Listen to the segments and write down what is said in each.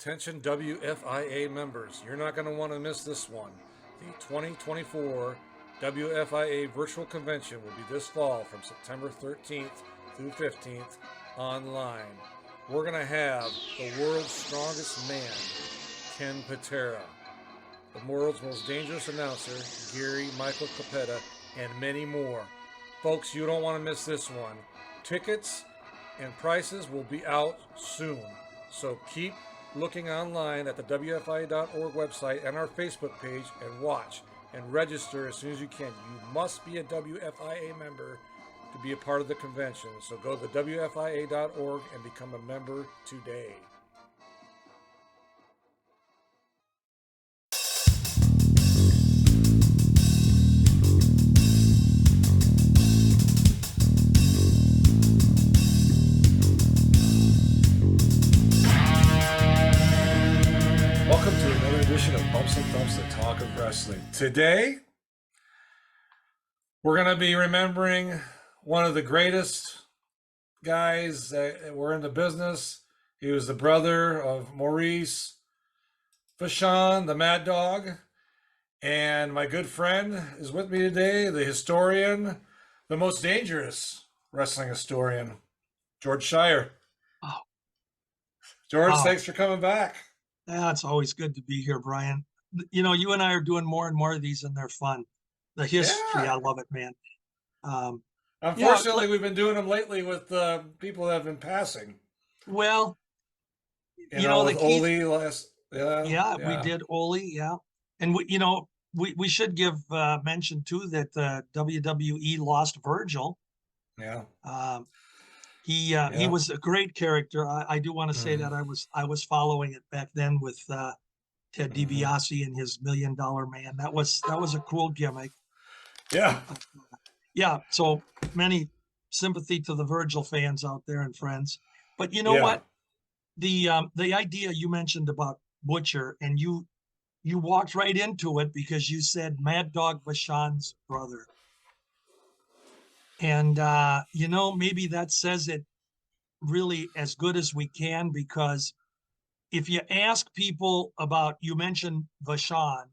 Attention WFIA members, you're not going to want to miss this one. The 2024 WFIA Virtual Convention will be this fall from September 13th through 15th online. We're going to have the world's strongest man, Ken Patera, the world's most dangerous announcer, Gary Michael Capetta, and many more. Folks, you don't want to miss this one. Tickets and prices will be out soon, so keep looking online at the wfia.org website and our Facebook page and watch and register as soon as you can. You must be a WFIA member to be a part of the convention. So go to wfia.org and become a member today. Welcome to another edition of Bumps and Thumps, the Talk of Wrestling. Today, we're going to be remembering one of the greatest guys that were in the business. He was the brother of Maurice Vachon, the Mad Dog. And my good friend is with me today, the historian, the most dangerous wrestling historian, George Schire. Oh. George, thanks for coming back. Yeah, it's always good to be here, Brian. You know, you and I are doing more and more of these, and they're fun. The history, I love it, man. Unfortunately, we've been doing them lately with people that have been passing. Well, you know the Ole last, we did Ole, and we should give mention too that WWE lost Virgil. He was a great character. I do want to say that I was following it back then with Ted DiBiase and his $1 Million Man. That was a cool gimmick. Yeah. So many sympathy to the Virgil fans out there and friends. But you know what? The idea you mentioned about Butcher, and you walked right into it because you said Mad Dog Vachon's brother. And, maybe that says it really as good as we can, because if you ask people about, you mentioned Vachon,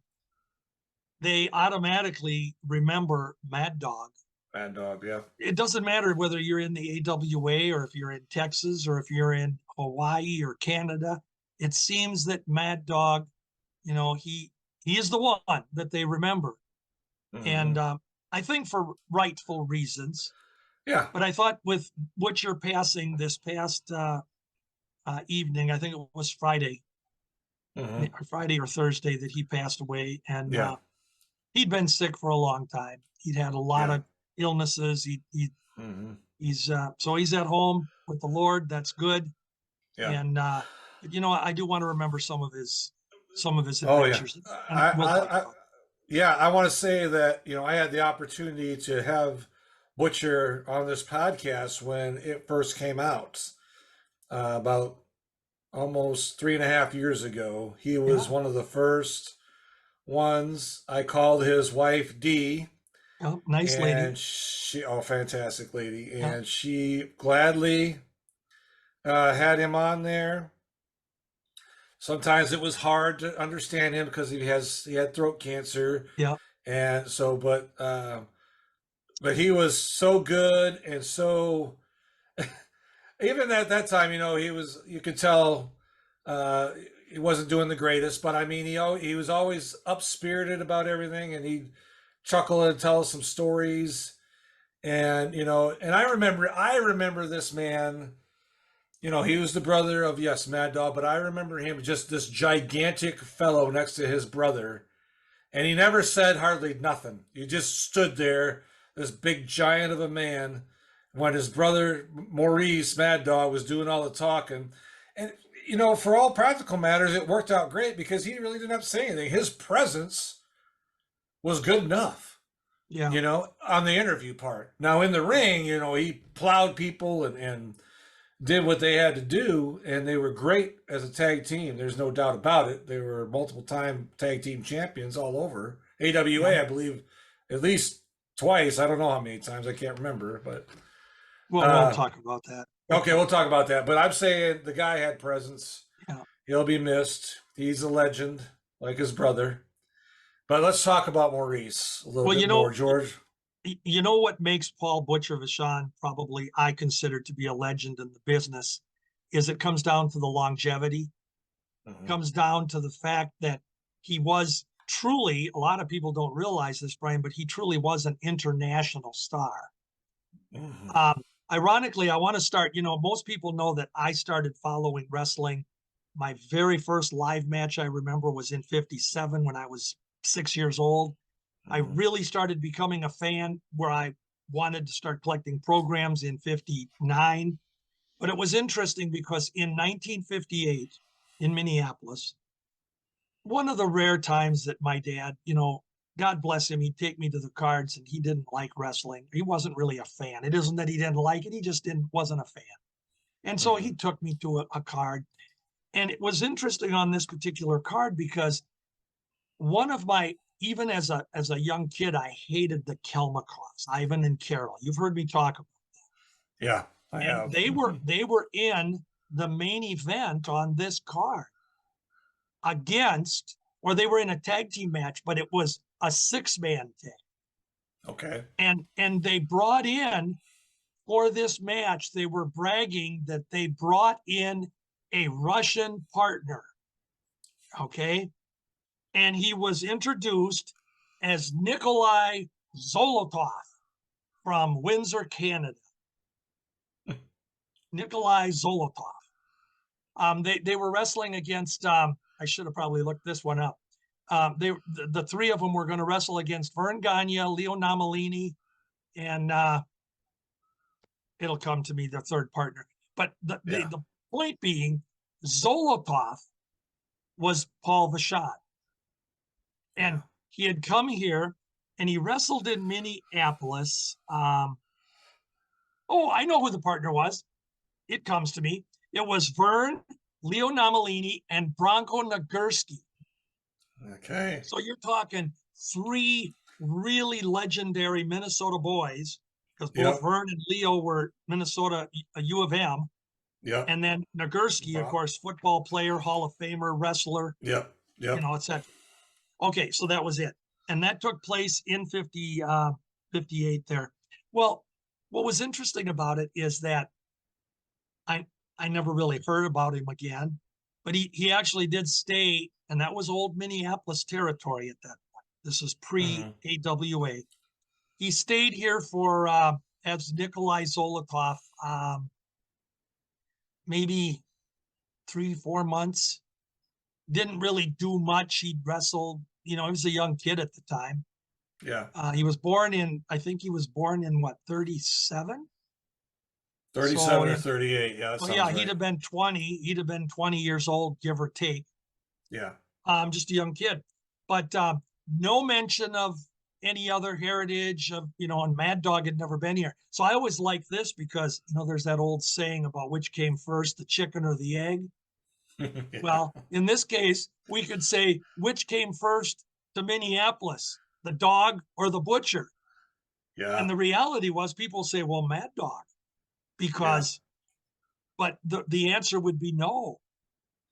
they automatically remember Mad Dog. Mad Dog, yeah. It doesn't matter whether you're in the AWA or if you're in Texas or if you're in Hawaii or Canada. It seems that Mad Dog, he is the one that they remember. And I think for rightful reasons. Yeah. But I thought with Butcher passing this past evening, I think it was Friday or Thursday that he passed away. And he'd been sick for a long time. He'd had a lot of illnesses. He's at home with the Lord. That's good. Yeah. And I do want to remember some of his adventures. I want to say that, I had the opportunity to have Butcher on this podcast when it first came out about almost 3.5 years ago. He was one of the first ones. I called his wife Dee. Oh, nice lady. Fantastic lady. And she gladly had him on there. Sometimes it was hard to understand him because he had throat cancer. Yeah. And so, but he was so good, and so even at that time, you could tell he wasn't doing the greatest, but I mean, he was always up-spirited about everything, and he'd chuckle and tell us some stories. And, and I remember this man. He was the brother of, Mad Dog, but I remember him just this gigantic fellow next to his brother. And he never said hardly nothing. He just stood there, this big giant of a man, when his brother, Maurice, Mad Dog, was doing all the talking. And, for all practical matters, it worked out great because he really didn't have to say anything. His presence was good enough, on the interview part. Now, in the ring, he plowed people and did what they had to do, and they were great as a tag team. There's no doubt about it. They were multiple-time tag team champions all over. AWA, I believe, at least twice. I don't know how many times. I can't remember, but... Well, we'll talk about that. Okay, we'll talk about that. But I'm saying the guy had presence. Yeah. He'll be missed. He's a legend, like his brother. But let's talk about Maurice a little Well, bit more, George. you know what makes Paul Butcher Vachon probably I consider to be a legend in the business is it comes down to the longevity. Comes down to the fact that he was truly, a lot of people don't realize this, Brian, but he truly was an international star. Ironically, I want to start, most people know that I started following wrestling. My very first live match I remember was in 57 when I was 6 years old. I really started becoming a fan where I wanted to start collecting programs in 59. But it was interesting because in 1958 in Minneapolis, one of the rare times that my dad, God bless him, he'd take me to the cards and he didn't like wrestling. He wasn't really a fan. It isn't that he didn't like it, he just wasn't a fan. And so he took me to a card. And it was interesting on this particular card because one of my, even as a young kid, I hated the Kelmacross, Ivan and Carol. You've heard me talk about that. Yeah, I and have. They were in the main event on this card against, or they were in a tag team match, but it was a 6-man tag. Okay. And they brought in for this match, they were bragging that they brought in a Russian partner. Okay. And he was introduced as Nikolai Zolotov from Windsor, Canada. Nikolai Zolotov. They were wrestling against, I should have probably looked this one up. The three of them were going to wrestle against Vern Gagne, Leo Namalini, and it'll come to me, the third partner. But the point being, Zolotov was Paul Vachon. And he had come here and he wrestled in Minneapolis. I know who the partner was. It comes to me. It was Vern, Leo Namalini, and Bronco Nagurski. Okay. So you're talking 3 really legendary Minnesota boys, because both Vern and Leo were Minnesota U of M. Yeah. And then Nagurski, of course, football player, Hall of Famer, wrestler. Yep. Etc. Okay, so that was it. And that took place in 58 there. Well, what was interesting about it is that I never really heard about him again, but he actually did stay, and that was old Minneapolis territory at that point. This is pre-AWA. He stayed here for, as Nikolai Zolotov, maybe 3-4 months. Didn't really do much. He'd wrestled, he was a young kid at the time. Yeah. He was born in, I think he was born in what, 37? 37 or 38. Yeah. So yeah, he'd have been 20. He'd have been 20 years old, give or take. Yeah. Just a young kid. But no mention of any other heritage of, and Mad Dog had never been here. So I always like this because, there's that old saying about which came first, the chicken or the egg. Well, in this case, we could say which came first to Minneapolis, the dog or the butcher. Yeah. And the reality was people say, well, Mad Dog, because, but the answer would be no.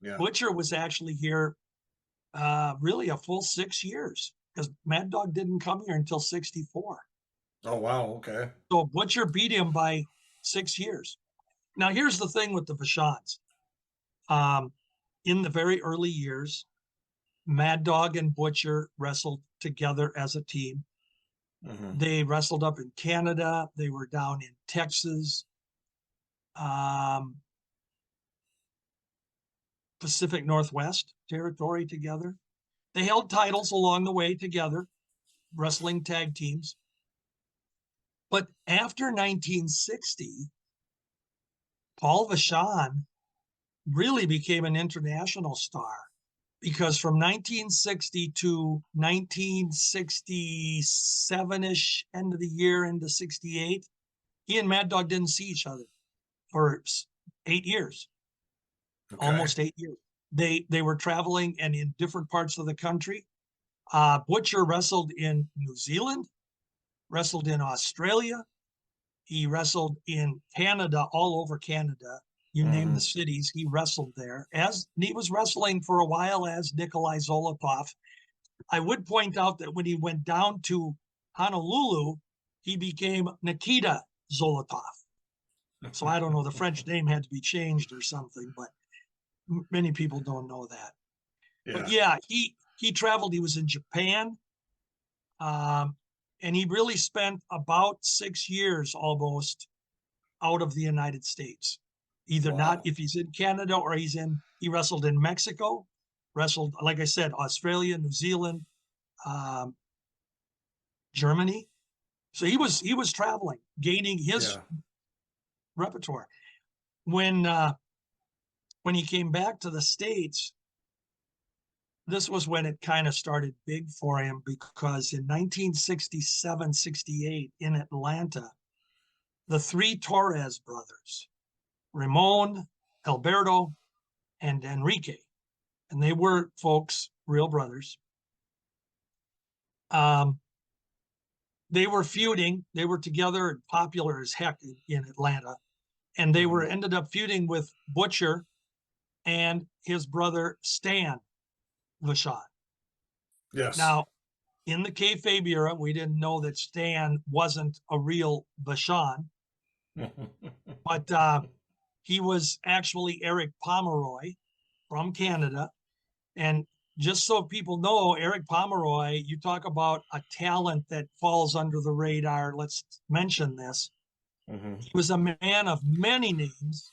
Yeah. Butcher was actually here really a full 6 years because Mad Dog didn't come here until 64. Oh, wow. Okay. So Butcher beat him by 6 years. Now, here's the thing with the Vachons. In the very early years, Mad Dog and Butcher wrestled together as a team. They wrestled up in Canada. They were down in Texas, Pacific Northwest territory together. They held titles along the way together, wrestling tag teams. But after 1960, Paul Vachon really became an international star because from 1960 to 1967-ish, end of the year into 68, he and Mad Dog didn't see each other for 8 years, almost 8 years. They were traveling and in different parts of the country. Butcher wrestled in New Zealand, wrestled in Australia. He wrestled in Canada, all over Canada. You name the cities, he wrestled there. He was wrestling for a while as Nikolai Zolotov. I would point out that when he went down to Honolulu, he became Nikita Zolotov. So I don't know, the French name had to be changed or something, but many people don't know that. Yeah. But yeah, he traveled. He was in Japan, and he really spent about 6 years almost out of the United States. Either not if he's in Canada or he wrestled in Mexico, wrestled, like I said, Australia, New Zealand, Germany. So he was traveling, gaining his repertoire. When he came back to the States, this was when it kind of started big for him, because in 1967, 68 in Atlanta, the three Torres brothers, Ramon, Alberto, and Enrique, and they were folks, real brothers. They were feuding. They were together and popular as heck in Atlanta. And they were ended up feuding with Butcher and his brother Stan Vachon. Yes. Now, in the kayfabe era, we didn't know that Stan wasn't a real Vachon, but he was actually Eric Pomeroy from Canada. And just so people know, Eric Pomeroy, you talk about a talent that falls under the radar. Let's mention this. He was a man of many names,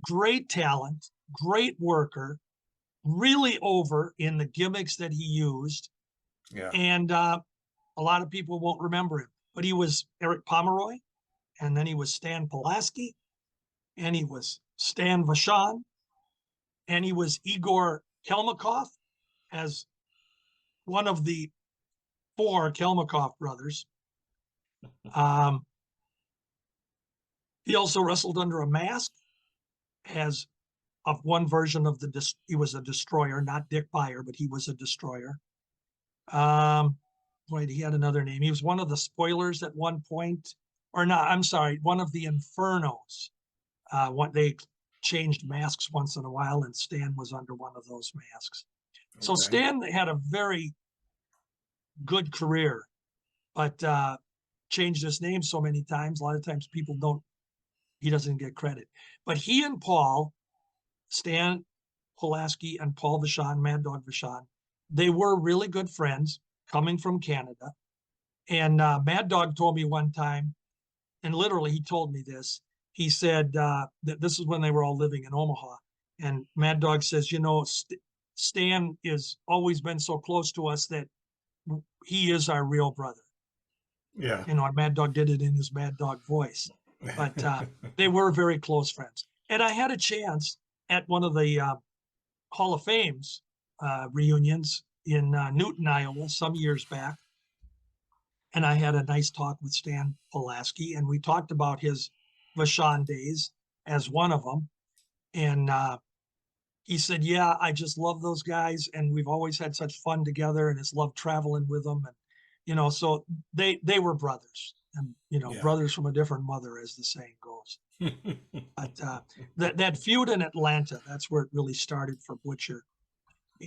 great talent, great worker, really over in the gimmicks that he used. Yeah. And a lot of people won't remember him, but he was Eric Pomeroy, and then he was Stan Pulaski, and he was Stan Vachon, and he was Igor Kelmakov as one of the four Kelmakov brothers. He also wrestled under a mask as of one version of he was a destroyer, not Dick Beyer, but he was a destroyer. Wait, he had another name. He was one of the spoilers at one point, or not, I'm sorry, one of the Infernos. They changed masks once in a while, and Stan was under one of those masks. So Stan had a very good career, but changed his name so many times. A lot of times he doesn't get credit. But he and Paul, Stan Pulaski and Paul Vachon, Mad Dog Vachon, they were really good friends coming from Canada. And Mad Dog told me one time, and literally he told me this, he said that this is when they were all living in Omaha. And Mad Dog says, Stan has always been so close to us that he is our real brother. Yeah. And Mad Dog did it in his Mad Dog voice. But they were very close friends. And I had a chance at one of the Hall of Fame's reunions in Newton, Iowa, some years back. And I had a nice talk with Stan Pulaski, and we talked about his Vachon days as one of them. And he said, yeah, I just love those guys, and we've always had such fun together, and has loved traveling with them. And, so they were brothers, and, brothers from a different mother, as the saying goes. But that feud in Atlanta, that's where it really started for Butcher.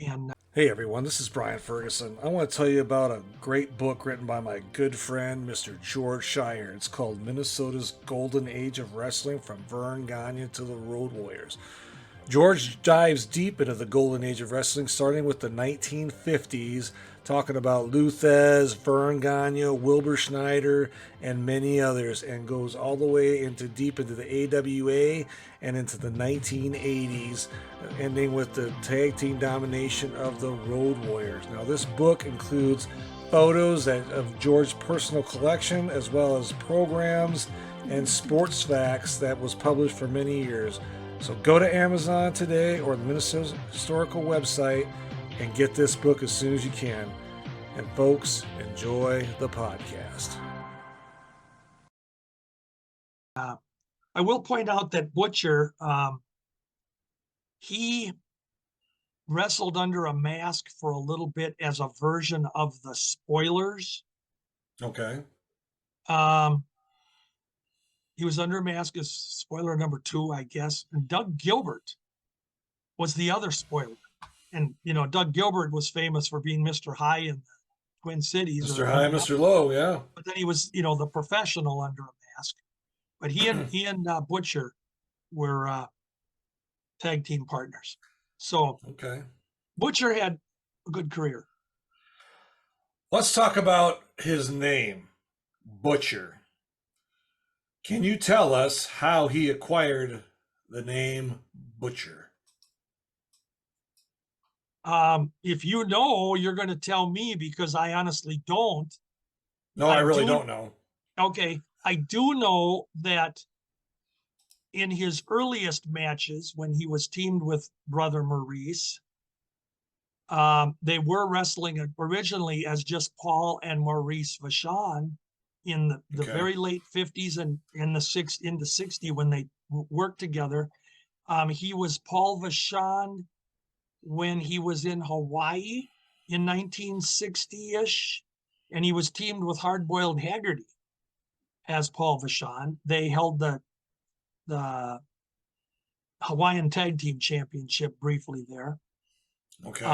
And hey everyone, this is Brian Ferguson. I want to tell you about a great book written by my good friend, Mr. George Schire. It's called Minnesota's Golden Age of Wrestling, from Vern Gagne to the Road Warriors. George dives deep into the golden age of wrestling, starting with the 1950s, talking about Lou Thez, Vern Gagne, Wilbur Schneider, and many others, and goes all the way deep into the AWA and into the 1980s, ending with the tag team domination of the Road Warriors. Now, this book includes photos of George's personal collection, as well as programs and sports facts that was published for many years. So go to Amazon today or the Minnesota Historical website and get this book as soon as you can. And folks, enjoy the podcast. I will point out that Butcher, he wrestled under a mask for a little bit as a version of the Spoilers. Okay. He was under mask as spoiler number 2, I guess. And Doug Gilbert was the other spoiler. And, Doug Gilbert was famous for being Mr. High in the Twin Cities. Mr. High, Mr. Low, yeah. But then he was, the professional under a mask. But he and Butcher were tag team partners. So okay. Butcher had a good career. Let's talk about his name, Butcher. Can you tell us how he acquired the name Butcher? If you know, you're going to tell me, because I honestly don't. No, I really don't know. Okay. I do know that in his earliest matches, when he was teamed with brother Maurice, they were wrestling originally as just Paul and Maurice Vachon in the very late 50s and into 60 when they worked together. He was Paul Vachon when he was in Hawaii in 1960-ish, and he was teamed with Hard-Boiled Haggerty as Paul Vachon. They held the Hawaiian Tag Team Championship briefly there. Okay.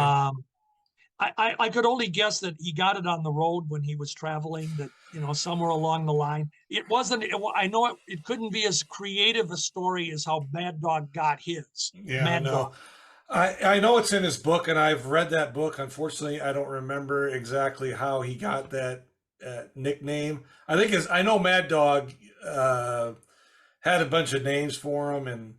I could only guess that he got it on the road when he was traveling, that, somewhere along the line. I know it couldn't be as creative a story as how Mad Dog got his. Yeah, Mad no. Dog. I know it's in his book, and I've read that book. Unfortunately, I don't remember exactly how he got that nickname. I know Mad Dog had a bunch of names for him, and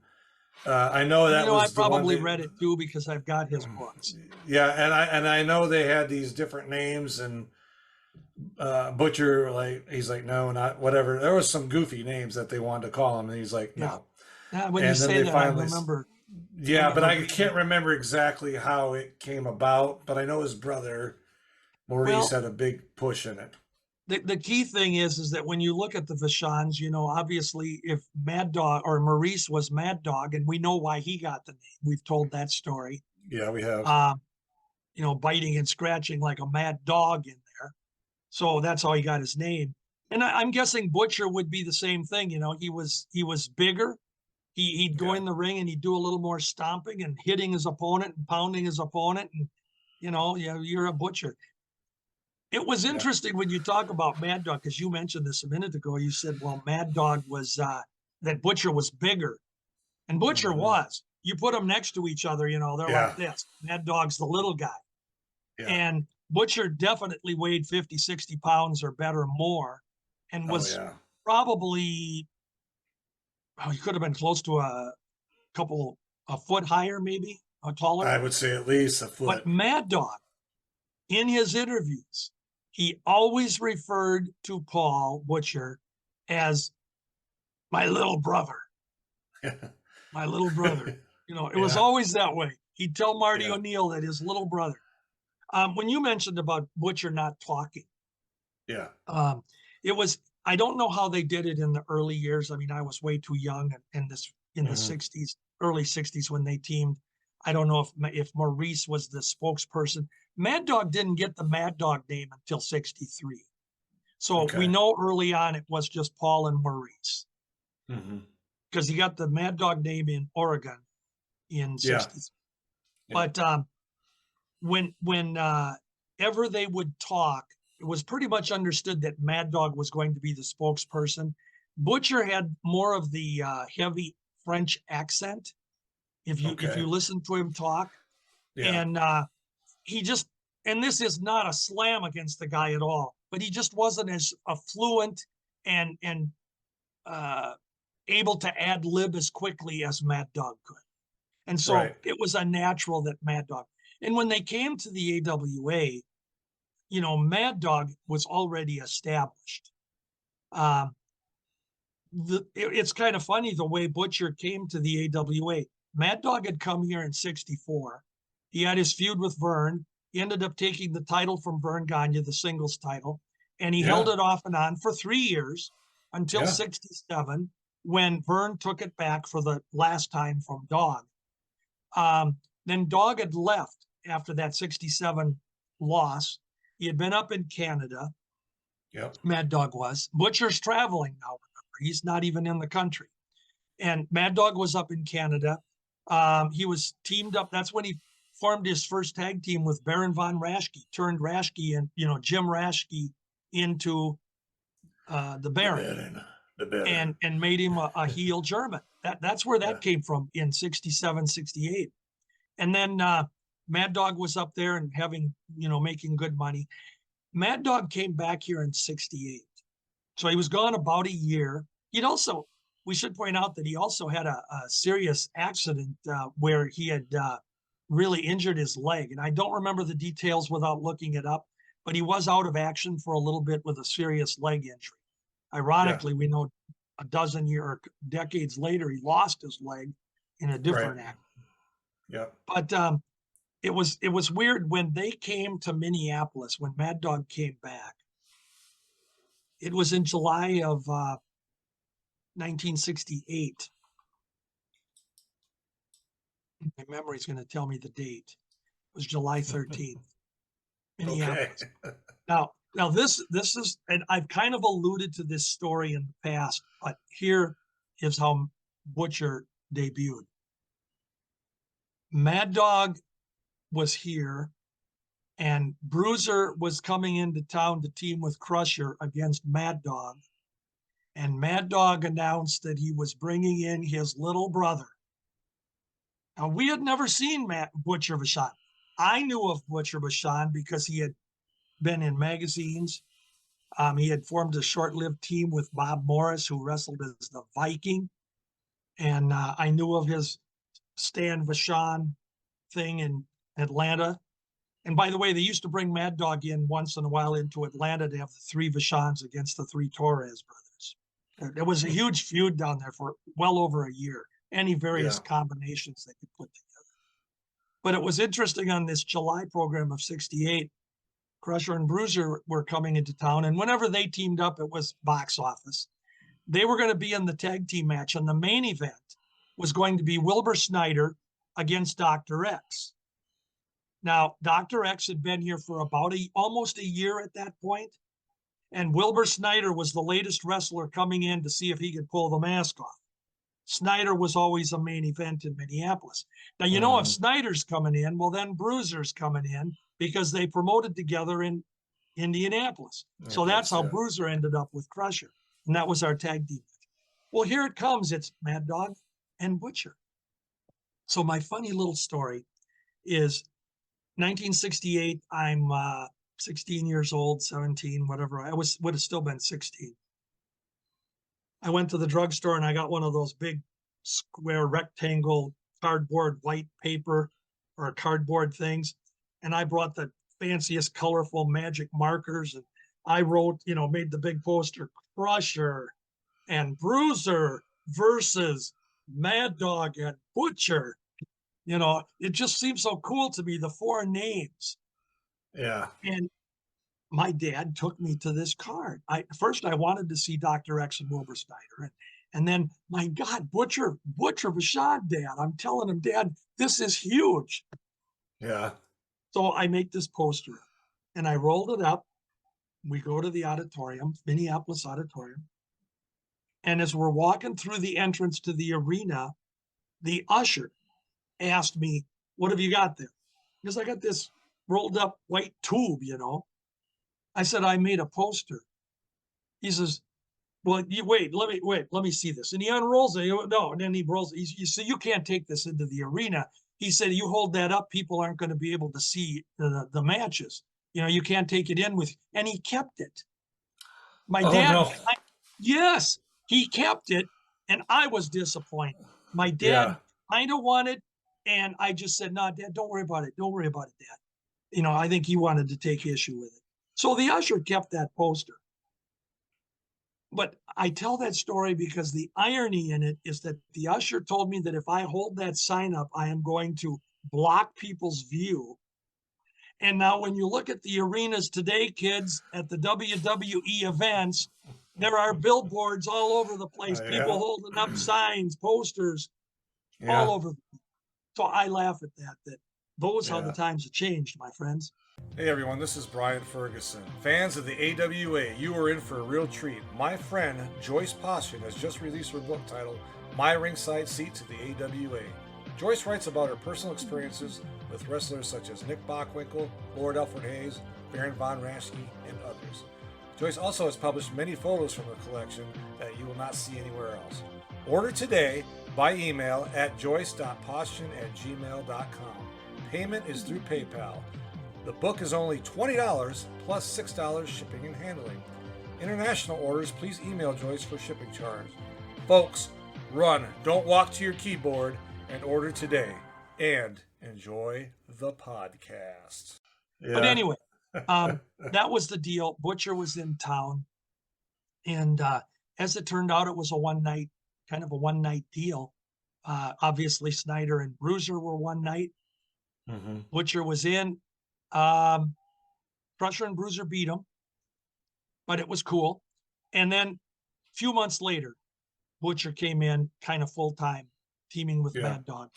I know that was I probably read it too, because I've got his books. Yeah, and I know they had these different names, and Butcher, he's like, no, not whatever. There was some goofy names that they wanted to call him, and he's like, no. Yeah, when you say that, I remember. Yeah, but I can't remember exactly how it came about. But I know his brother Maurice had a big push in it. The key thing is that when you look at the Vachons, obviously if Mad Dog or Maurice was Mad Dog, and we know why he got the name. We've told that story. Yeah, we have. Biting and scratching like a mad dog in there. So that's how he got his name. And I'm guessing Butcher would be the same thing. He was bigger. He'd go in the ring and he'd do a little more stomping and hitting his opponent and pounding his opponent. And, you're a Butcher. It was interesting when you talk about Mad Dog, because you mentioned this a minute ago. You said, well, Mad Dog was, that Butcher was bigger. And Butcher was. You put them next to each other, they're like this. Mad Dog's the little guy. Yeah. And Butcher definitely weighed 50, 60 pounds or better more, and was probably, he could have been close to a foot higher, maybe, or taller. I would say at least a foot. But Mad Dog, in his interviews, he always referred to Paul Butcher as my little brother. My little brother. It was always that way. He'd tell Marty O'Neill that his little brother. When you mentioned about Butcher not talking, it was, I don't know how they did it in the early years. I mean, I was way too young in the 60s, early 60s when they teamed. I don't know if Maurice was the spokesperson. Mad Dog didn't get the Mad Dog name until 63. So we know early on it was just Paul and Maurice. Because he got the Mad Dog name in Oregon in 63. But whenever they would talk, it was pretty much understood that Mad Dog was going to be the spokesperson. Butcher had more of the heavy French accent. If you listen to him talk, and he just, and this is not a slam against the guy at all, but he just wasn't as fluent and able to ad lib as quickly as Mad Dog could. And so it was a natural that Mad Dog. And when they came to the AWA, Mad Dog was already established. It's kind of funny the way Butcher came to the AWA. Mad Dog had come here in 64. He had his feud with Vern. He ended up taking the title from Vern Gagne, the singles title, and he held it off and on for 3 years until 67, when Vern took it back for the last time from Dog. Then Dog had left after that 67 loss. He had been up in Canada. Mad Dog was. Butcher's traveling now, remember. He's not even in the country. And Mad Dog was up in Canada. He was teamed up. That's when he formed his first tag team with Baron von Raschke, turned Raschke and, Jim Raschke into the Baron. The Baron. And made him a heel German. That's where that came from in 67, 68. And then Mad Dog was up there and making good money. Mad Dog came back here in 68. So he was gone about a year. We should point out that he also had a serious accident where he had really injured his leg. And I don't remember the details without looking it up, but he was out of action for a little bit with a serious leg injury. Ironically, we know a dozen years or decades later, he lost his leg in a different accident. Yeah. But it was weird when they came to Minneapolis, when Mad Dog came back. It was in July of 1968. My memory's going to tell me the date. It was July 13th. Minneapolis. Okay. Now this is, and I've kind of alluded to this story in the past, but here is how Butcher debuted. Mad Dog was here, and Bruiser was coming into town to team with Crusher against Mad Dog. And Mad Dog announced that he was bringing in his little brother. Now, we had never seen Butcher Vachon. I knew of Butcher Vachon because he had been in magazines. He had formed a short-lived team with Bob Morris, who wrestled as the Viking. And I knew of his Stan Vachon thing in Atlanta. And by the way, they used to bring Mad Dog in once in a while into Atlanta to have the three Vachons against the three Torres brothers. There was a huge feud down there for well over a year, any various combinations they could put together. But it was interesting on this July program of 68, Crusher and Bruiser were coming into town, and whenever they teamed up, it was box office. They were going to be in the tag team match, and the main event was going to be Wilbur Snyder against Dr. X. Now, Dr. X had been here for about almost a year at that point, and Wilbur Snyder was the latest wrestler coming in to see if he could pull the mask off. Snyder was always a main event in Minneapolis. Now, if Snyder's coming in, well, then Bruiser's coming in because they promoted together in Indianapolis. So that's how Bruiser ended up with Crusher. And that was our tag team. Well, here it comes. It's Mad Dog and Butcher. So my funny little story is 1968, I'm 16 years old, 17, whatever. Would have still been 16. I went to the drugstore and I got one of those big square rectangle cardboard white paper or cardboard things. And I brought the fanciest colorful magic markers. And I wrote, made the big poster, Crusher and Bruiser versus Mad Dog and Butcher. It just seems so cool to me, the four names. Yeah. And my dad took me to this card. First I wanted to see Dr. X and Wilbur Snyder. And then, my God, Butcher Vachon, Dad. I'm telling him, Dad, this is huge. Yeah. So I make this poster and I rolled it up. We go to the auditorium, Minneapolis Auditorium. And as we're walking through the entrance to the arena, the usher asked me, what have you got there? Because I got this rolled up white tube, I said, I made a poster. He says, well, let me see this. And he unrolls it. No, and then he rolls it. So you can't take this into the arena. He said, you hold that up, people aren't going to be able to see the matches. You can't take it in with, and he kept it. My dad, no. Yes, he kept it, and I was disappointed. My dad kind of wanted, and I just said, no, Dad, don't worry about it. Don't worry about it, Dad. I think he wanted to take issue with it. So the usher kept that poster. But I tell that story because the irony in it is that the usher told me that if I hold that sign up, I am going to block people's view. And now when you look at the arenas today, kids, at the WWE events, there are billboards all over the place, people holding up signs, posters, all over. So I laugh at that those how the times have changed, my friends. Hey everyone, this is Brian Ferguson. Fans of the AWA, you are in for a real treat. My friend Joyce Poston has just released her book titled My Ringside Seat to the AWA. Joyce writes about her personal experiences with wrestlers such as Nick Bockwinkel, Lord Alfred Hayes, Baron Von Raschke, and others. Joyce also has published many photos from her collection that you will not see anywhere else. Order today by email at joyce.poston@gmail.com. Payment is through PayPal. The book is only $20 plus $6 shipping and handling. International orders, please email Joyce for shipping charge. Folks, run, don't walk to your keyboard, and order today. And enjoy the podcast. But anyway, that was the deal. Butcher was in town. And as it turned out, it was kind of a one night deal. Obviously, Snyder and Bruiser were one night. Mm-hmm. Butcher was in. Crusher and Bruiser beat him, but it was cool. And then a few months later, Butcher came in kind of full time, teaming with Mad Dog.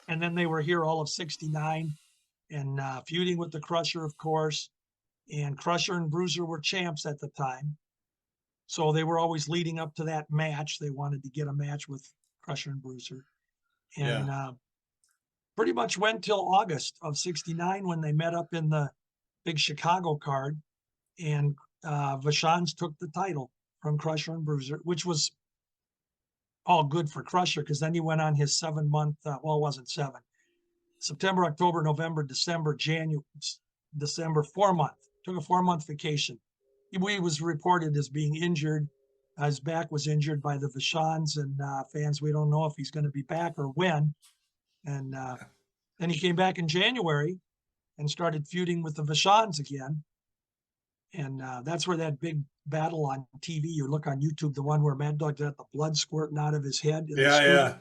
And then they were here all of '69 and feuding with the Crusher, of course. And Crusher and Bruiser were champs at the time. So they were always leading up to that match. They wanted to get a match with Crusher and Bruiser. And pretty much went till August of '69 when they met up in the big Chicago card. And Vachon took the title from Crusher and Bruiser, which was all good for Crusher because then he went on his 7-month, well, it wasn't 7. September, October, November, December, January, December, 4-month. Took a 4-month vacation. He was reported as being injured. His back was injured by the Vachons, and fans, we don't know if he's going to be back or when. And then he came back in January and started feuding with the Vachons again. And that's where that big battle on TV, you look on YouTube, the one where Mad Dog got the blood squirting out of his head. Yeah.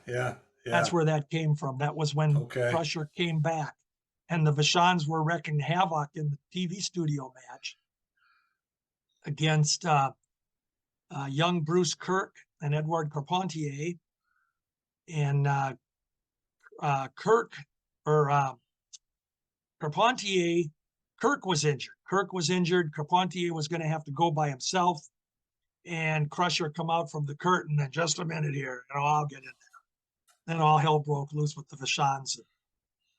That's where that came from. That was when Crusher came back. And the Vachons were wrecking havoc in the TV studio match against young Bruce Kirk and Edouard Carpentier. And Kirk was injured. Carpentier was going to have to go by himself. And Crusher come out from the curtain and just a minute here, I'll get in there. Then all hell broke loose with the Vachons.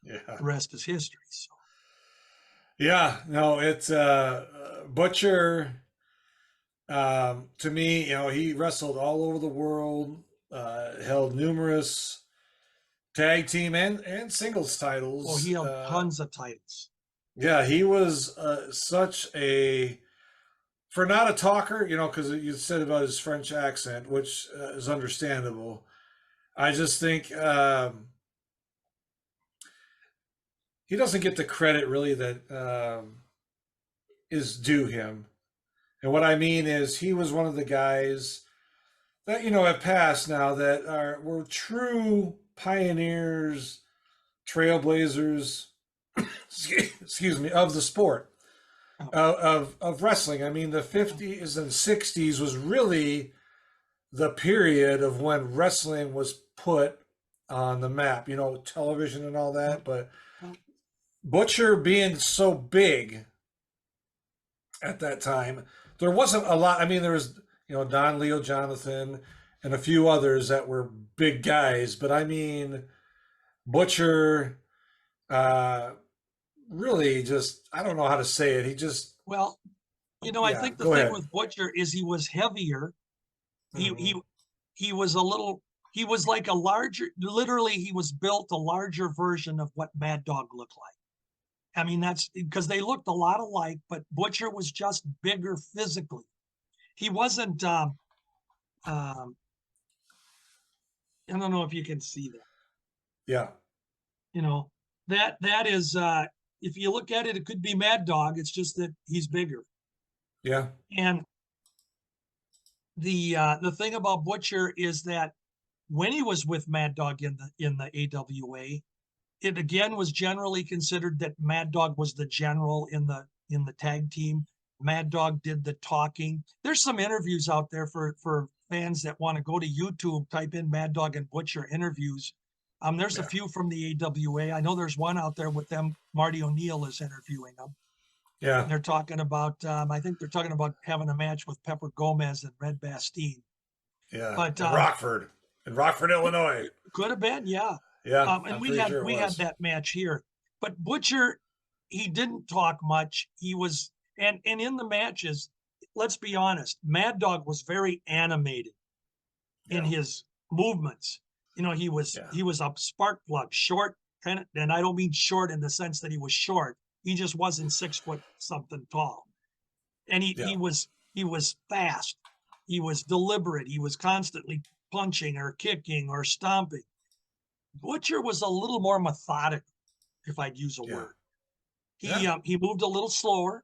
The rest is history. So. Yeah, no, it's Butcher. To me, he wrestled all over the world, held numerous tag team and singles titles. Oh, he held tons of titles. Yeah, he was such a, for not a talker, because you said about his French accent, which is understandable. I just think he doesn't get the credit really that is due him. And what I mean is he was one of the guys that, have passed now that were true pioneers, trailblazers, excuse me, of the sport of wrestling. I mean, the 50s and 60s was really the period of when wrestling was put on the map, television and all that. But Butcher being so big at that time, there wasn't a lot. I mean, there was, Don Leo Jonathan and a few others that were big guys. But I mean, Butcher really just, I don't know how to say it. He just. Well, I think the thing with Butcher is he was heavier. He was like a larger, literally he was built a larger version of what Mad Dog looked like. I mean, that's because they looked a lot alike, but Butcher was just bigger physically. He wasn't, I don't know if you can see that. Yeah. That is, if you look at it, it could be Mad Dog. It's just that he's bigger. Yeah. And the thing about Butcher is that when he was with Mad Dog in the AWA, it again was generally considered that Mad Dog was the general in the tag team. Mad Dog did the talking. There's some interviews out there for fans that want to go to YouTube, type in Mad Dog and Butcher interviews. There's a few from the AWA. I know there's one out there with them. Marty O'Neill is interviewing them. Yeah. And they're talking about, I think they're talking about having a match with Pepper Gomez and Red Bastien. Yeah. But In Rockford, Illinois. could have been, yeah. Yeah. And I'm we pretty had sure it we had was. that match here. But Butcher, he didn't talk much. He was, and in the matches, let's be honest, Mad Dog was very animated in Yeah. his movements. You know, he was a spark plug, short, kind of, and I don't mean short in the sense that he was short. He just wasn't 6 foot something tall. And he was fast. He was deliberate. He was constantly punching or kicking or stomping. Butcher was a little more methodical, if I'd use a word. He moved a little slower.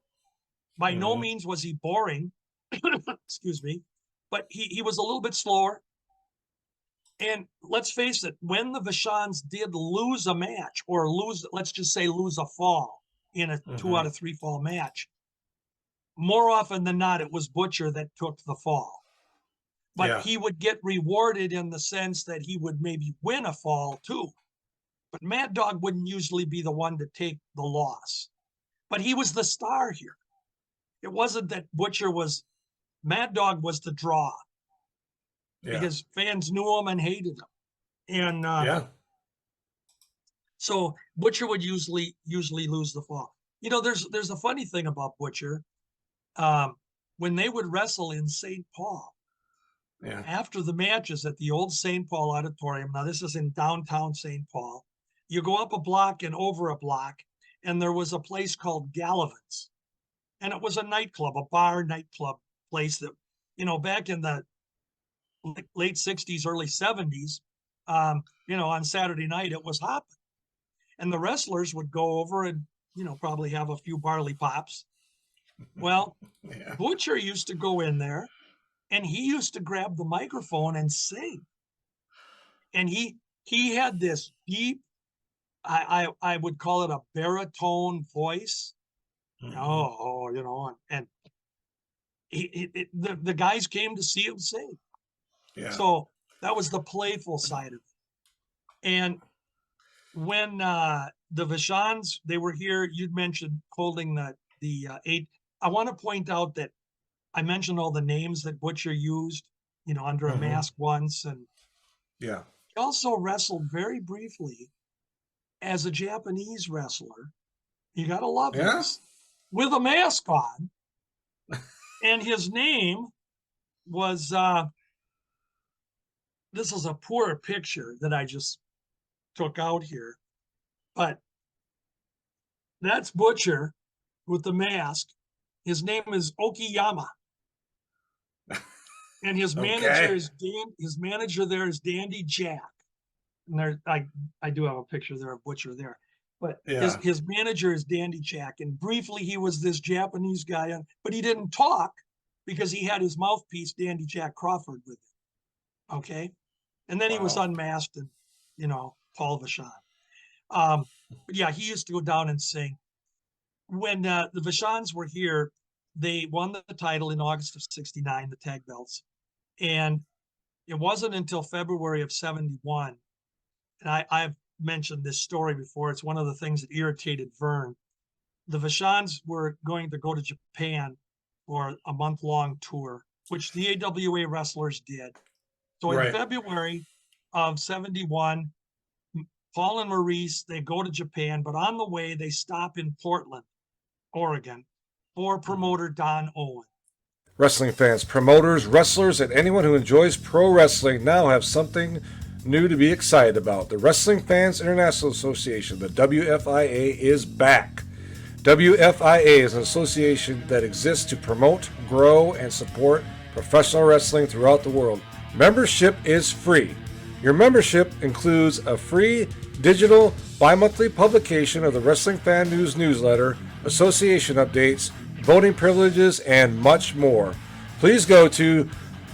By no means was he boring, excuse me, but he was a little bit slower. And let's face it, when the Vachons did lose a match or let's just say lose a fall in a 2 out of 3 fall match, more often than not, it was Butcher that took the fall. But he would get rewarded in the sense that he would maybe win a fall too. But Mad Dog wouldn't usually be the one to take the loss. But he was the star here. It wasn't that Mad Dog was the draw because fans knew him and hated him. And so Butcher would usually lose the fall. You know, there's a funny thing about Butcher. When they would wrestle in St. Paul, after the matches at the old St. Paul Auditorium, now this is in downtown St. Paul, you go up a block and over a block, and there was a place called Gallivan's. And it was a nightclub, a bar nightclub place that, you know, back in the late 60s, early 70s, you know, on Saturday night, it was hopping. And the wrestlers would go over and, you know, probably have a few barley pops. Well, Butcher used to go in there and he used to grab the microphone and sing. And he had this deep, I would call it a baritone voice. You know, and the guys came to see him sing. So that was the playful side of it. And when the Vachons, they were here, you'd mentioned holding the 8. I want to point out that I mentioned all the names that Butcher used, you know, under a mask once. And he also wrestled very briefly as a Japanese wrestler. You got to love this, with a mask on. And his name was, this is a poor picture that I just took out here, but that's Butcher with the mask. His name is Okiyama. And his manager there is Dandy Jack. And there, I do have a picture there of Butcher there. But his manager is Dandy Jack. And briefly, he was this Japanese guy, but he didn't talk because he had his mouthpiece, Dandy Jack Crawford, with him. Okay. And then he was unmasked and, you know, Paul Vachon. But yeah, he used to go down and sing. When the Vachons were here, they won the title in August of '69, the tag belts. And it wasn't until February of '71, and I've mentioned this story before. It's one of the things that irritated Vern. The Vachons were going to go to Japan for a month-long tour, which the AWA wrestlers did. So in February of '71, Paul and Maurice, they go to Japan, but on the way, they stop in Portland, Oregon, for promoter Don Owen. Wrestling fans, promoters, wrestlers, and anyone who enjoys pro wrestling now have something new to be excited about. The Wrestling Fans International Association, the WFIA, is back. WFIA is an association that exists to promote, grow, and support professional wrestling throughout the world. Membership is free. Your membership includes a free digital bi-monthly publication of the Wrestling Fan News newsletter, association updates, voting privileges, and much more. Please go to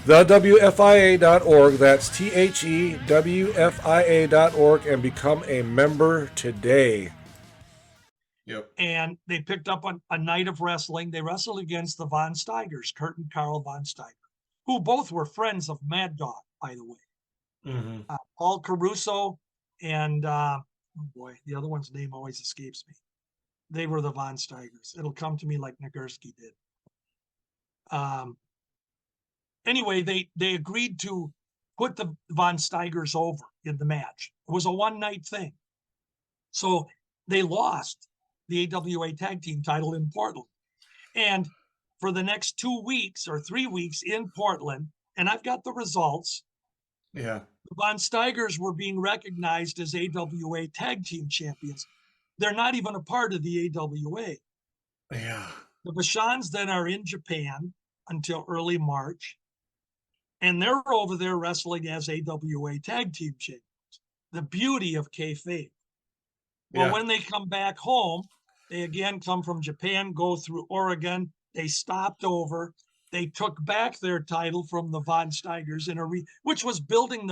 thewfia.org, that's THEWFIA.org, and become a member today. And they picked up a night of wrestling. They wrestled against the Vonstigers, Kurt and Carl Vonsteiger, who both were friends of Mad Dog, by the way. Paul Caruso and, oh boy, the other one's name always escapes me. they were the Vonstigers. It'll come to me like Nagurski did. Anyway, they agreed to put the Vonstigers over in the match. It was a one-night thing. So they lost the AWA tag team title in Portland. And for the next 2 weeks or 3 weeks in Portland, and I've got the results. Yeah. The Vonstigers were being recognized as AWA tag team champions. They're not even a part of the AWA. Yeah. The Vachons then are in Japan until early March. And they're over there wrestling as AWA tag team champions. The beauty of kayfabe. Well, when they come back home, they again come from Japan, go through Oregon. They stopped over. They took back their title from the Vonstigers which was building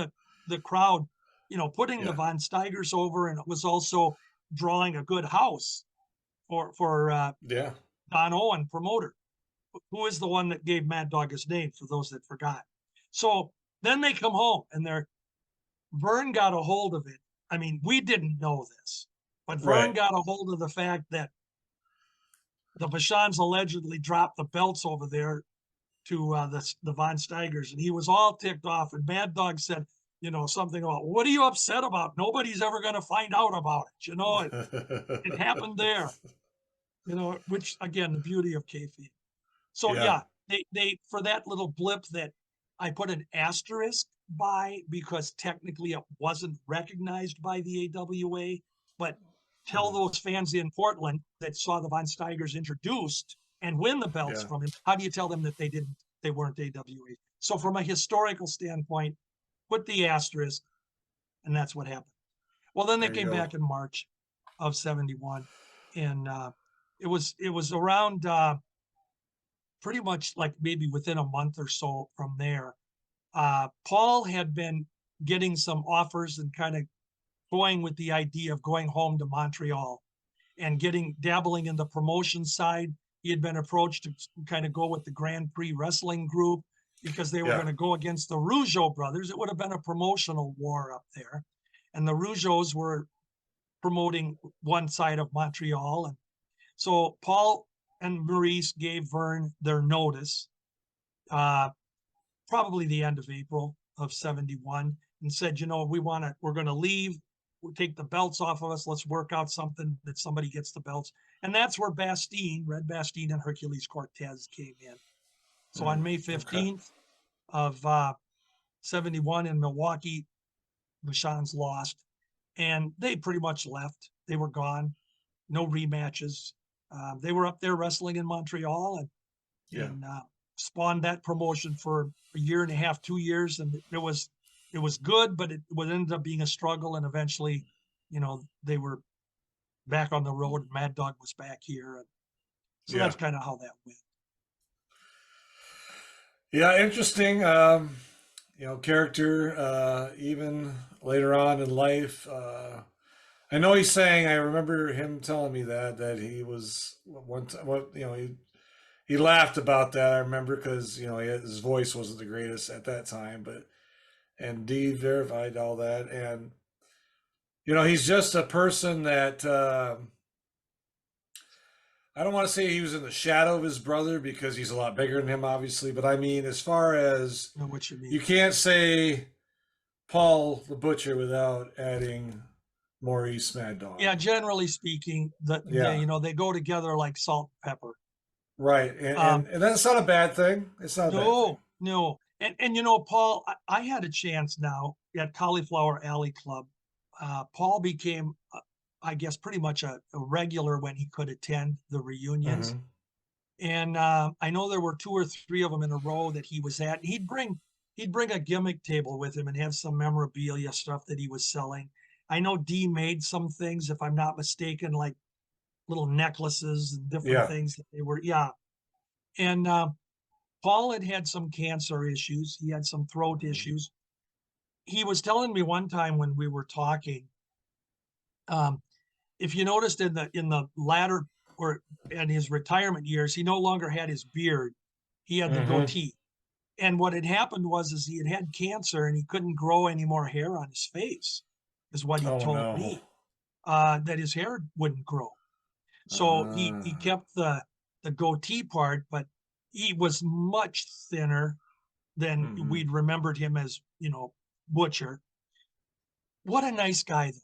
the crowd, putting the Vonstigers over, and it was also drawing a good house for Don Owen, promoter, who is the one that gave Mad Dog his name, for those that forgot. So then they come home, and Vern got a hold of it. I mean, we didn't know this, but Vern got a hold of the fact that the Vachons allegedly dropped the belts over there to the Vonstigers, and he was all ticked off. And Mad Dog said, something about, what are you upset about? Nobody's ever going to find out about it. It happened there, which again, the beauty of kayfabe. So they for that little blip that I put an asterisk by, because technically it wasn't recognized by the AWA, but tell those fans in Portland that saw the Vonstigers introduced and win the belts from him, how do you tell them that they weren't AWA? So from a historical standpoint, put the asterisk, and that's what happened. Well, then they came back in March of 71, and it was around pretty much like maybe within a month or so from there. Paul had been getting some offers and kind of going with the idea of going home to Montreal and dabbling in the promotion side. He had been approached to kind of go with the Grand Prix Wrestling Group because they were going to go against the Rougeau brothers. It would have been a promotional war up there. And the Rougeaus were promoting one side of Montreal. And so Paul and Maurice gave Vern their notice, probably the end of April of 71, and said, we're going to leave. We'll take the belts off of us. Let's work out something that somebody gets the belts. And that's where Red Bastien and Hercules Cortez came in. So on May 15th of 71 in Milwaukee, Vachons lost, and they pretty much left. They were gone. No rematches. They were up there wrestling in Montreal and spawned that promotion for a year and a half, 2 years. And it was good, but it would end up being a struggle. And eventually, they were back on the road, and Mad Dog was back here. And so that's kind of how that went. Yeah, interesting. Character, even later on in life. I know he's saying, I remember him telling me that he was one time, he laughed about that. I remember because, his voice wasn't the greatest at that time, and Dee verified all that. And, he's just a person that, I don't want to say he was in the shadow of his brother because he's a lot bigger than him, obviously. But I mean, as far as, I know what you mean. You can't say Paul the Butcher without adding Maurice Mad Dog. Yeah, generally speaking, they go together like salt and pepper. Right, and that's not a bad thing. It's not a bad thing. No. And Paul, I had a chance now at Cauliflower Alley Club. Paul became, I guess, pretty much a regular when he could attend the reunions. Mm-hmm. And I know there were 2 or 3 of them in a row that he was at. He'd bring a gimmick table with him and have some memorabilia stuff that he was selling. I know Dee made some things, if I'm not mistaken, like little necklaces and different things that they were. And Paul had some cancer issues. He had some throat issues. He was telling me one time when we were talking, if you noticed in the latter or in his retirement years, he no longer had his beard. He had the goatee. And what had happened was he had cancer and he couldn't grow any more hair on his face, is what he told me, that his hair wouldn't grow. So he kept the goatee part, but he was much thinner than we'd remembered him as, Butcher. What a nice guy, though.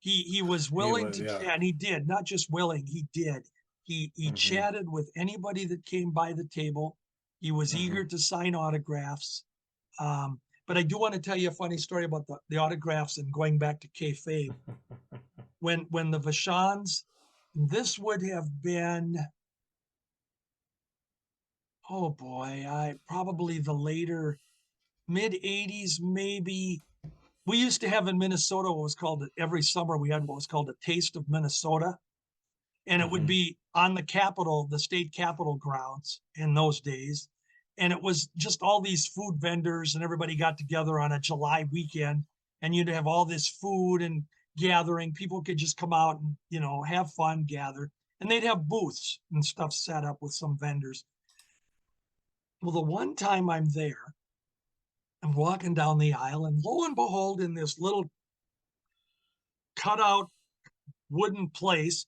He was willing to chat, and he did, not just willing, he did. He chatted with anybody that came by the table. He was eager to sign autographs. But I do want to tell you a funny story about the autographs and going back to kayfabe. When the Vachons, this would have been, oh boy, probably the later mid 80s, maybe. We used to have in Minnesota what was called, every summer we had what was called a Taste of Minnesota. And it would be on the state capitol grounds in those days. And it was just all these food vendors, and everybody got together on a July weekend, and you'd have all this food and gathering. People could just come out and, have fun, gather. And they'd have booths and stuff set up with some vendors. Well, the one time I'm there, I'm walking down the aisle, and lo and behold, in this little cutout wooden place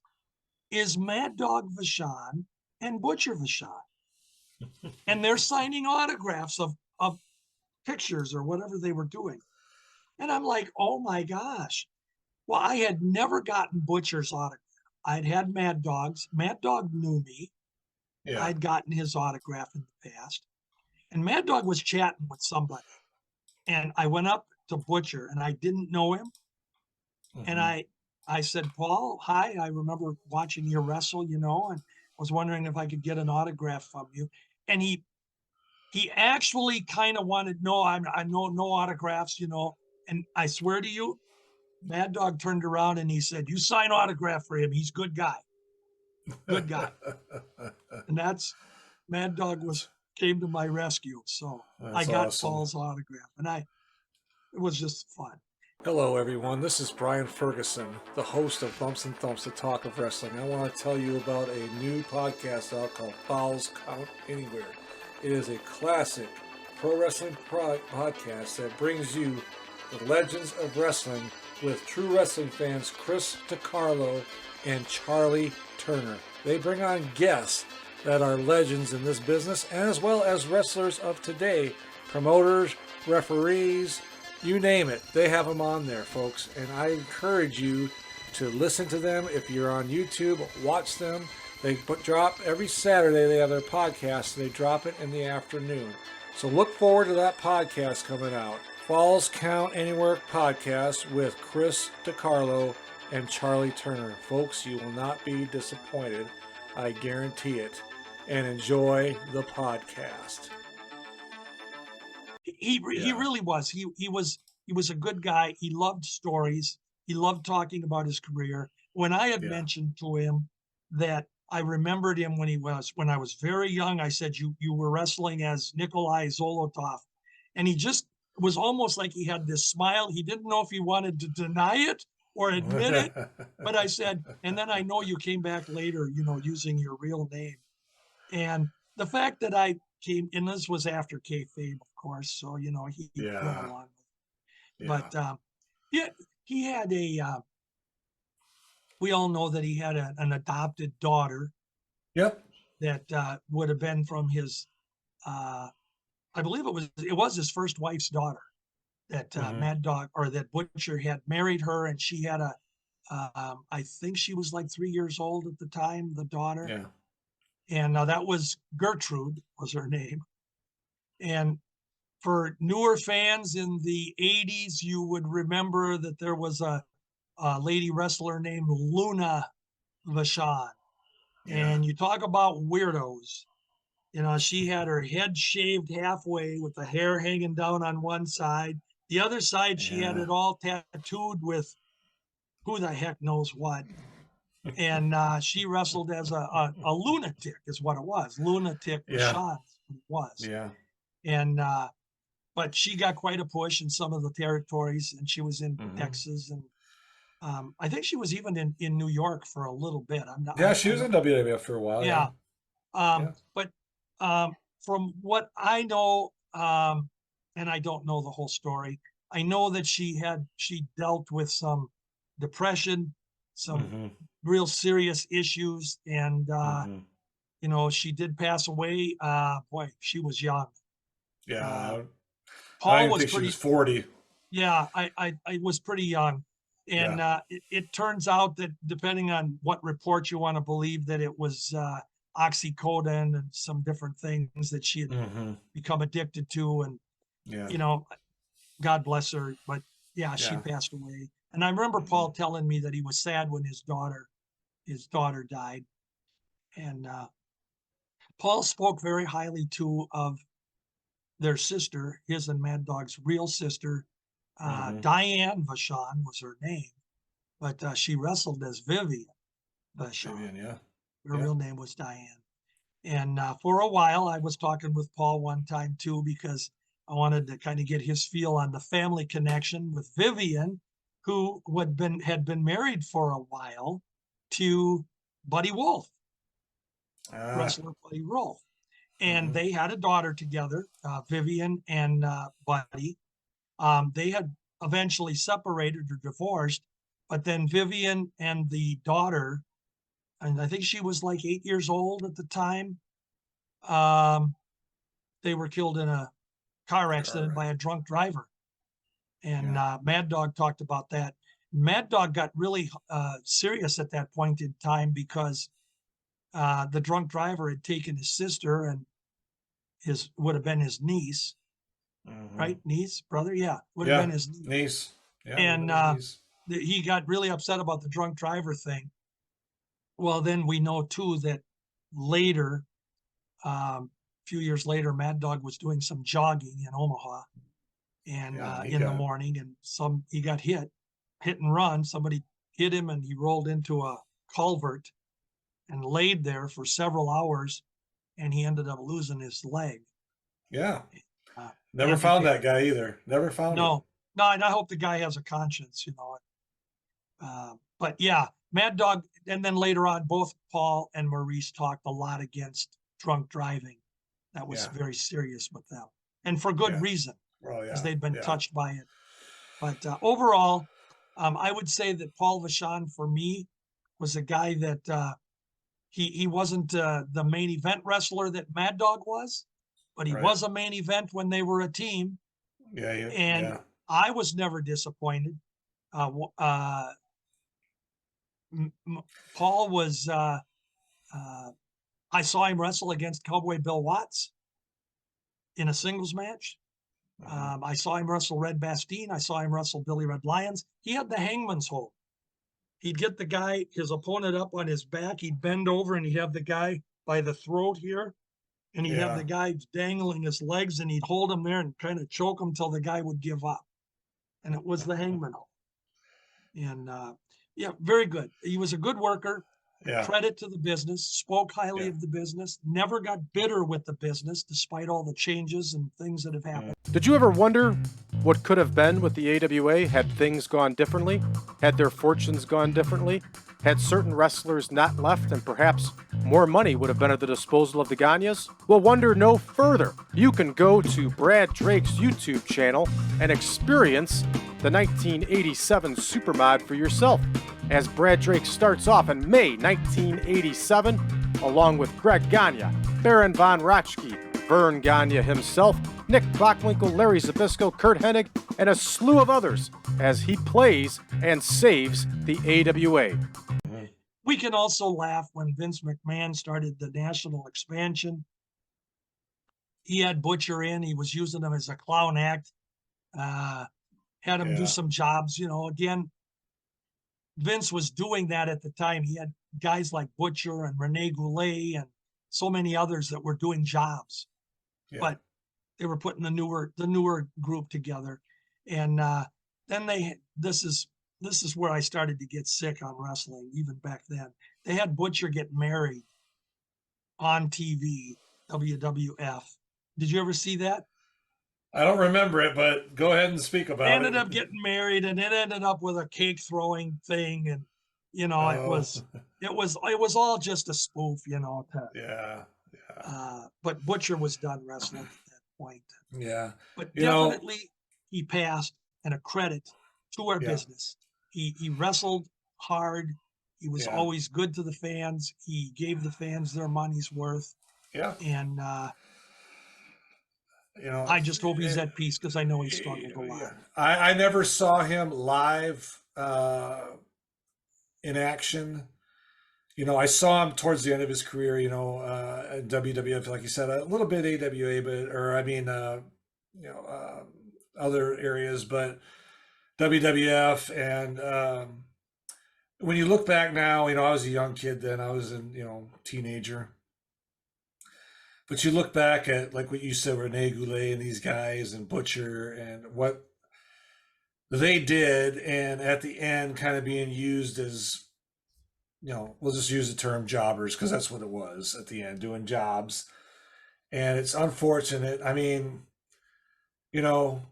is Mad Dog Vachon and Butcher Vachon. And they're signing autographs of pictures or whatever they were doing. And I'm like, oh my gosh. Well, I had never gotten Butcher's autograph. I'd had Mad Dog's. Mad Dog knew me. Yeah. I'd gotten his autograph in the past. And Mad Dog was chatting with somebody. And I went up to Butcher, and I didn't know him. And I said, Paul, hi, I remember watching you wrestle, and I was wondering if I could get an autograph from you. And he actually kind of wanted, I know no autographs, and I swear to you, Mad Dog turned around and he said, you sign autograph for him. He's a good guy. Good guy. And that's, Mad Dog came to my rescue. So I got awesome. Paul's autograph, and it was just fun. Hello, everyone. This is Brian Ferguson, the host of Bumps and Thumps, the talk of wrestling. I want to tell you about a new podcast out called Falls Count Anywhere. It is a classic pro wrestling podcast that brings you the legends of wrestling with true wrestling fans Chris DiCarlo and Charlie Turner. They bring on guests that are legends in this business, as well as wrestlers of today, promoters, referees, you name it. They have them on there, folks. And I encourage you to listen to them. If you're on YouTube, watch them. They drop every Saturday. They have their podcast. They drop it in the afternoon. So look forward to that podcast coming out. Falls Count Anywhere podcast with Chris DiCarlo and Charlie Turner. Folks, you will not be disappointed. I guarantee it. And enjoy the podcast. He really was. He was a good guy. He loved stories. He loved talking about his career. When I had mentioned to him that I remembered him when I was very young, I said, you were wrestling as Nikolai Zolotov. And he just was almost like he had this smile. He didn't know if he wanted to deny it or admit it. But I said, and then I know you came back later, using your real name. And the fact that I came, and this was after kayfabe, of course, so he went along with it. But he had we all know that he had an adopted daughter. Yep. That would have been from his, I believe it was his first wife's daughter. That Mad Dog, or that Butcher had married her, and she had I think she was like 3 years old at the time, the daughter. Yeah. And that was Gertrude, was her name. And for newer fans in the 80s, you would remember that there was a lady wrestler named Luna Vachon. And you talk about weirdos. She had her head shaved halfway with the hair hanging down on one side. The other side, she had it all tattooed with who the heck knows what. And she wrestled as a lunatic, is what it was. Lunatic Vachon was. Yeah. And but she got quite a push in some of the territories, and she was in Texas, and I think she was even in New York for a little bit. She was in WWF for a while. Yeah. But from what I know, and I don't know the whole story, I know that she dealt with some depression some real serious issues. And, you know, she did pass away. Boy, she was young. Yeah. I Paul don't even was think she pretty, was 40. yeah, I was pretty young. And it turns out that depending on what report you want to believe, that it was oxycodone and some different things that she had become addicted to. And, you know, God bless her. But yeah, she passed away. And I remember Paul telling me that he was sad when his daughter died. And Paul spoke very highly too of their sister, his and Mad Dog's real sister. Diane Vachon was her name, but she wrestled as Vivian Vachon. Vivian, Her real name was Diane. And for a while, I was talking with Paul one time too, because I wanted to kind of get his feel on the family connection with Vivian, who had been married for a while to Buddy Wolf, wrestler Buddy Wolf. And they had a daughter together, Vivian and Buddy. They had eventually separated or divorced, but then Vivian and the daughter, and I think she was like 8 years old at the time, they were killed in a car accident by a drunk driver. And Mad Dog talked about that. Mad Dog got really serious at that point in time because the drunk driver had taken his sister and would have been his niece, right? Niece, brother, would have been his niece. Yeah, and he got really upset about the drunk driver thing. Well, then we know too that later, a few years later, Mad Dog was doing some jogging in Omaha, and in the morning, and he got hit and run. Somebody hit him, and he rolled into a culvert and laid there for several hours, and he ended up losing his leg. Yeah. Never found that guy either. Never found him. No, and I hope the guy has a conscience, you know. But yeah, Mad Dog, and then later on, both Paul and Maurice talked a lot against drunk driving. That was very serious with them, and for good reason, because they'd been touched by it. But overall, I would say that Paul Vachon, for me, was a guy that he wasn't the main event wrestler that Mad Dog was, but he was a main event when they were a team. And I was never disappointed. Paul was, I saw him wrestle against Cowboy Bill Watts in a singles match. I saw him wrestle Red Bastien. I saw him wrestle Billy Red Lyons. He had the hangman's hold. He'd get the guy, his opponent, up on his back. He'd bend over and he'd have the guy by the throat here. And he'd have the guy dangling his legs, and he'd hold him there and kind of choke him till the guy would give up. And it was the hangman hold. And very good. He was a good worker. Credit to the business, spoke highly of the business, never got bitter with the business despite all the changes and things that have happened. Did you ever wonder what could have been with the AWA had things gone differently? Had their fortunes gone differently? Had certain wrestlers not left and perhaps more money would have been at the disposal of the Gagnes? Well, wonder no further. You can go to Brad Drake's YouTube channel and experience the 1987 Supermod for yourself, as Brad Drake starts off in May 1987, along with Greg Gagne, Baron Von Raschke, Vern Gagne himself, Nick Bockwinkel, Larry Zbyszko, Kurt Hennig, and a slew of others, as he plays and saves the AWA. We can also laugh when Vince McMahon started the national expansion. He had Butcher in, he was using him as a clown act, had him do some jobs, you know. Again, Vince was doing that at the time. He had guys like Butcher and Rene Goulet and so many others that were doing jobs, but they were putting the newer group together. And then this is where I started to get sick on wrestling, even back then. They had Butcher get married on TV, WWF. Did you ever see that? I don't remember it, but go ahead and speak about it. They ended up getting married, and it ended up with a cake throwing thing, and you know, it was all just a spoof, you know. But Butcher was done wrestling at that point. But definitely he passed, and a credit to our business. He wrestled hard. He was Yeah. always good to the fans. He gave the fans their money's worth. Yeah. And You know, I just hope he's at peace because I know he struggled a lot. yeah. I never saw him live in action. You know, I saw him towards the end of his career, you know, at WWF, like you said, a little bit AWA, other areas, but WWF. And when you look back now, you know, I was a young kid then, I was teenager. But you look back at, like what you said, Rene Goulet and these guys and Butcher and what they did, and at the end kind of being used as, you know, we'll just use the term jobbers because that's what it was at the end, doing jobs. And it's unfortunate. I mean, you know,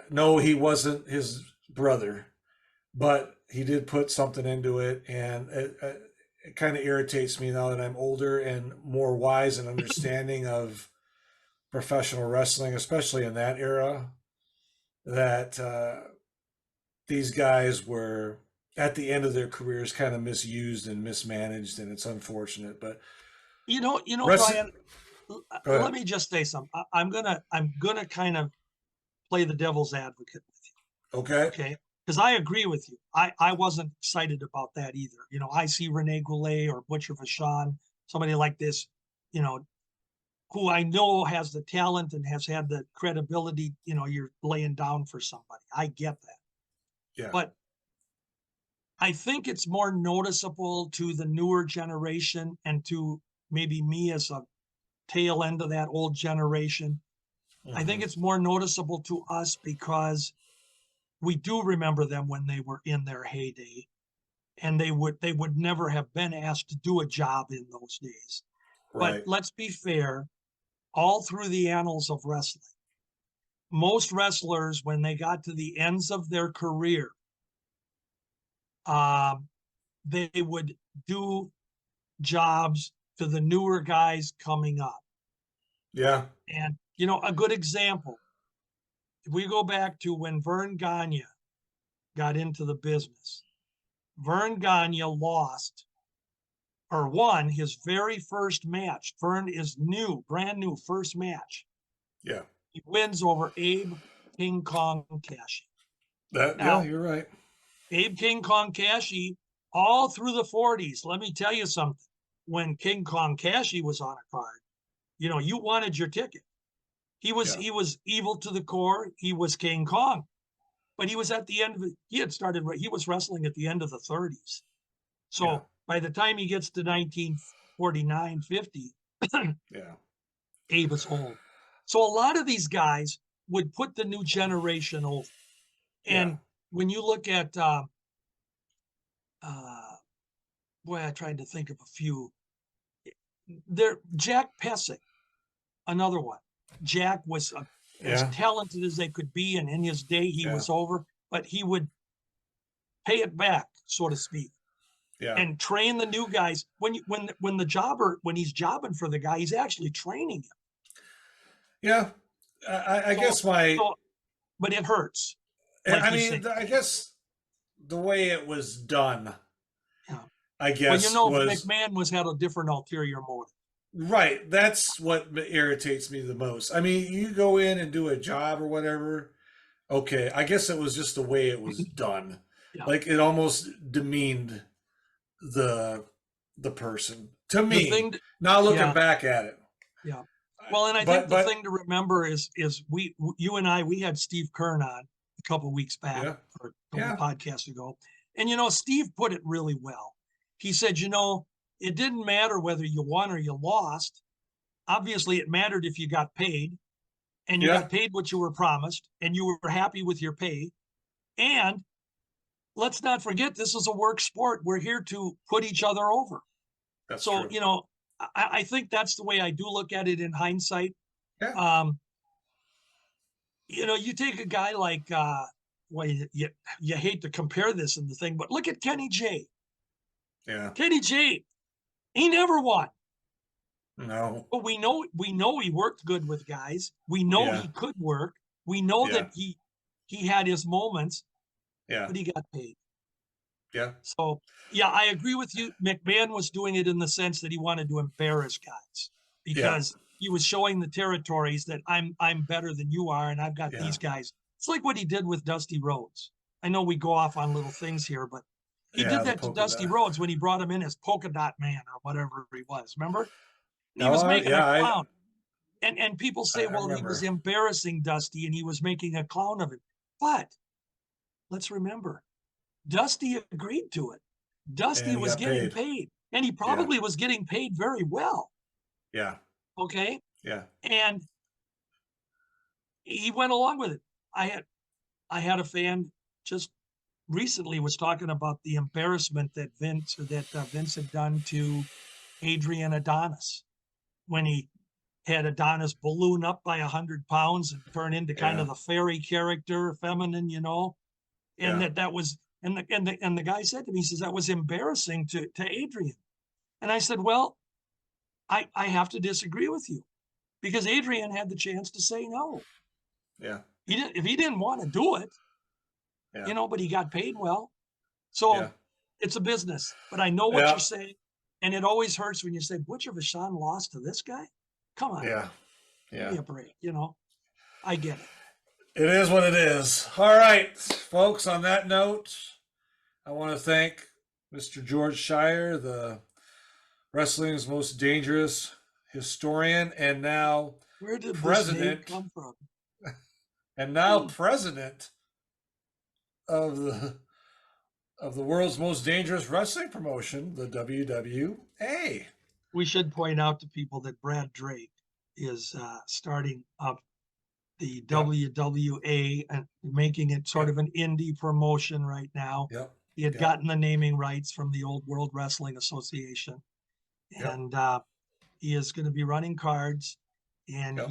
no, he wasn't his brother, but he did put something into it. And it kind of irritates me now that I'm older and more wise and understanding of professional wrestling, especially in that era, that these guys were at the end of their careers kind of misused and mismanaged, and it's unfortunate. But Brian, let me just say something. I'm gonna kind of play the devil's advocate with you. Okay. Okay. Because I agree with you. I wasn't excited about that either. You know, I see Rene Goulet or Butcher Vachon, somebody like this, you know, who I know has the talent and has had the credibility, you know, you're laying down for somebody. I get that. Yeah. But I think it's more noticeable to the newer generation and to maybe me as a tail end of that old generation. I think it's more noticeable to us because we do remember them when they were in their heyday, and they would never have been asked to do a job in those days. Right. But let's be fair, all through the annals of wrestling, most wrestlers, when they got to the ends of their career, they would do jobs to the newer guys coming up. Yeah. And, you know, a good example, if we go back to when Vern Gagne got into the business, Vern Gagne lost or won his very first match. Vern is brand new, first match. Yeah. He wins over Abe King Kong Cashy. Yeah, you're right. Abe King Kong Cashy, all through the 40s. Let me tell you something. When King Kong Cashy was on a card, you know, you wanted your ticket. He was evil to the core. He was King Kong, but he was at the end of it. He was wrestling at the end of the 30s. So by the time he gets to 1949, 50, Abe is old. So a lot of these guys would put the new generation over. And when you look at, I tried to think of a few. Jack Pesic, another one. Jack was as talented as they could be, and in his day he was over, but he would pay it back, so to speak, and train the new guys. When he's jobbing for the guy, he's actually training him. Yeah, I guess but it hurts. Like I mean, I guess the way it was done, I guess, McMahon had a different ulterior motive. Right. That's what irritates me the most. I mean, you go in and do a job or whatever. Okay. I guess it was just the way it was done. Like it almost demeaned the person to me. Now looking back at it. Yeah. Well, and I think the thing to remember is you and I, we had Steve Kern on a couple of weeks back or a couple podcasts ago. And, you know, Steve put it really well. He said, you know, it didn't matter whether you won or you lost. Obviously, it mattered if you got paid, and you got paid what you were promised, and you were happy with your pay. And let's not forget, this is a work sport. We're here to put each other over. That's so, true. You know, I think that's the way I do look at it in hindsight. Yeah. You know, you take a guy like, you hate to compare this in the thing, but look at Kenny J. Yeah. Kenny J. He never won. No. But we know he worked good with guys. We know he could work. We know that he had his moments. Yeah. But he got paid. Yeah. So yeah, I agree with you. McMahon was doing it in the sense that he wanted to embarrass guys because he was showing the territories that I'm better than you are, and I've got these guys. It's like what he did with Dusty Rhodes. I know we go off on little things here, but he did that to Dusty Rhodes when he brought him in as Polka Dot Man or whatever he was. Remember? He was making a clown. And people say, well, he was embarrassing Dusty and he was making a clown of it. But let's remember, Dusty agreed to it. Dusty was getting paid. And he probably was getting paid very well. Yeah. Okay. Yeah. And he went along with it. I had a fan just recently was talking about the embarrassment that Vince had done to Adrian Adonis when he had Adonis balloon up by 100 pounds and turn into kind of the fairy character, feminine, and that was, and the guy said to me, he says, that was embarrassing to Adrian. And I said, well, I have to disagree with you because Adrian had the chance to say no. Yeah. If he didn't want to do it, but he got paid well. So it's a business, but I know what you're saying. And it always hurts when you say Butcher Vachon lost to this guy. Come on. Yeah. Give me a break, I get it. It is what it is. All right, folks, on that note, I want to thank Mr. George Schire, the wrestling's most dangerous historian and now Where did president this name come from? And now president of the world's most dangerous wrestling promotion, the WWA. We should point out to people that Brad Drake is starting up the WWA and making it sort of an indie promotion right now. He had gotten the naming rights from the old World Wrestling Association. And he is going to be running cards, and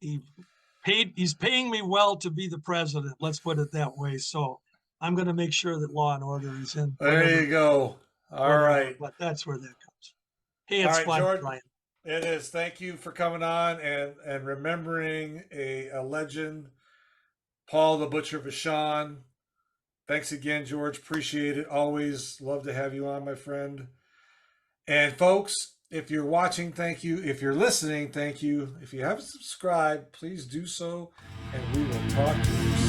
he's paying me well to be the president. Let's put it that way. So I'm going to make sure that Law and Order is in. There you go. All right. But that's where that comes. Hey, it's fun, George, Brian. It is. Thank you for coming on and remembering a legend, Paul the Butcher Vachon. Thanks again, George. Appreciate it. Always love to have you on, my friend. And folks, if you're watching, thank you. If you're listening, thank you. If you haven't subscribed, please do so. And we will talk to you soon.